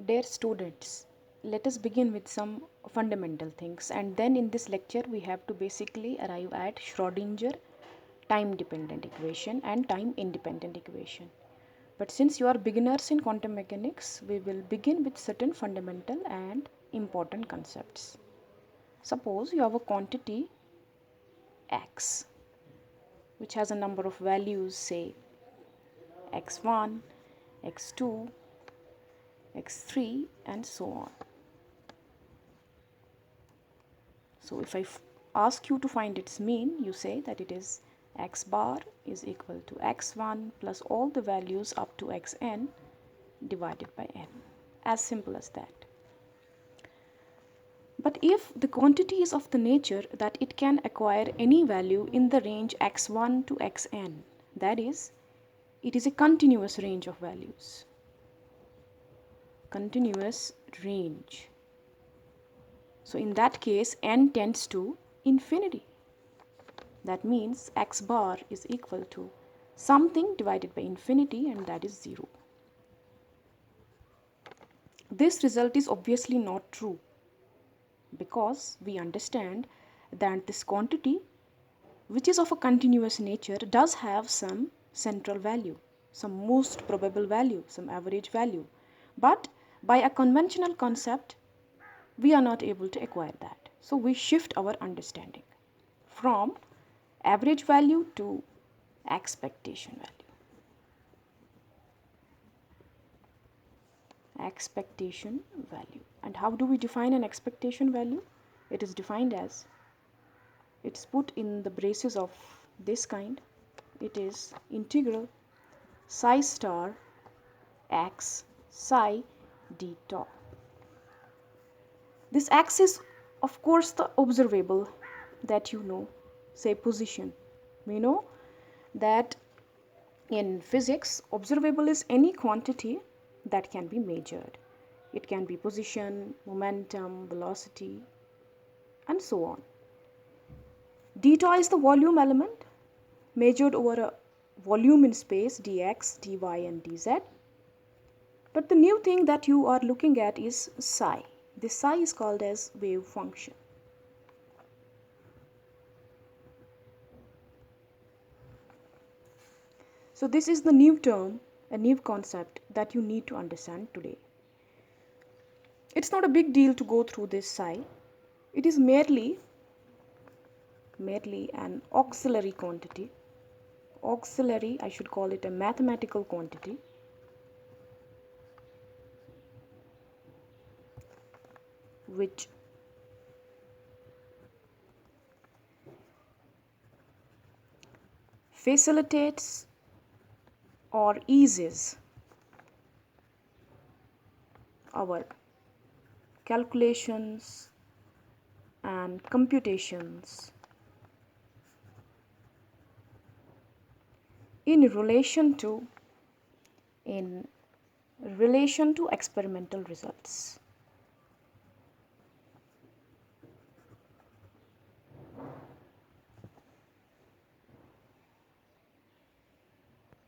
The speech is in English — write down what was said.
Dear students, let us begin with some fundamental things, and then in this lecture we have to basically arrive at Schrodinger time dependent equation and time independent equation. But since you are beginners in quantum mechanics, we will begin with certain fundamental and important concepts. Suppose you have a quantity x which has a number of values, say x1, x2, x3, and so on. So if I ask you to find its mean, you say that it is x bar is equal to x1 plus all the values up to xn divided by n. As simple as that. But if the quantity is of the nature that it can acquire any value in the range x1 to xn, that is, it is a continuous range of values. Continuous range. So in that case, n tends to infinity. That means x bar is equal to something divided by infinity, and that is 0. This result is obviously not true because we understand that this quantity, which is of a continuous nature, does have some central value, some most probable value, some average value. But by a conventional concept, we are not able to acquire that. So we shift our understanding from average value to expectation value. Expectation value. And how do we define an expectation value? It is defined as, it's put in the braces of this kind. It is integral psi star x psi d tau. This x is of course the observable that you know, say position. We know that in physics, observable is any quantity that can be measured. It can be position, momentum, velocity, and so on. D tau is the volume element measured over a volume in space, dx, dy, and dz. But the new thing that you are looking at is psi. This psi is called as wave function. So this is the new term, a new concept that you need to understand today. It's not a big deal to go through this psi. It is merely an auxiliary quantity. Auxiliary, I should call it a mathematical quantity, which facilitates or eases our calculations and computations in relation to experimental results.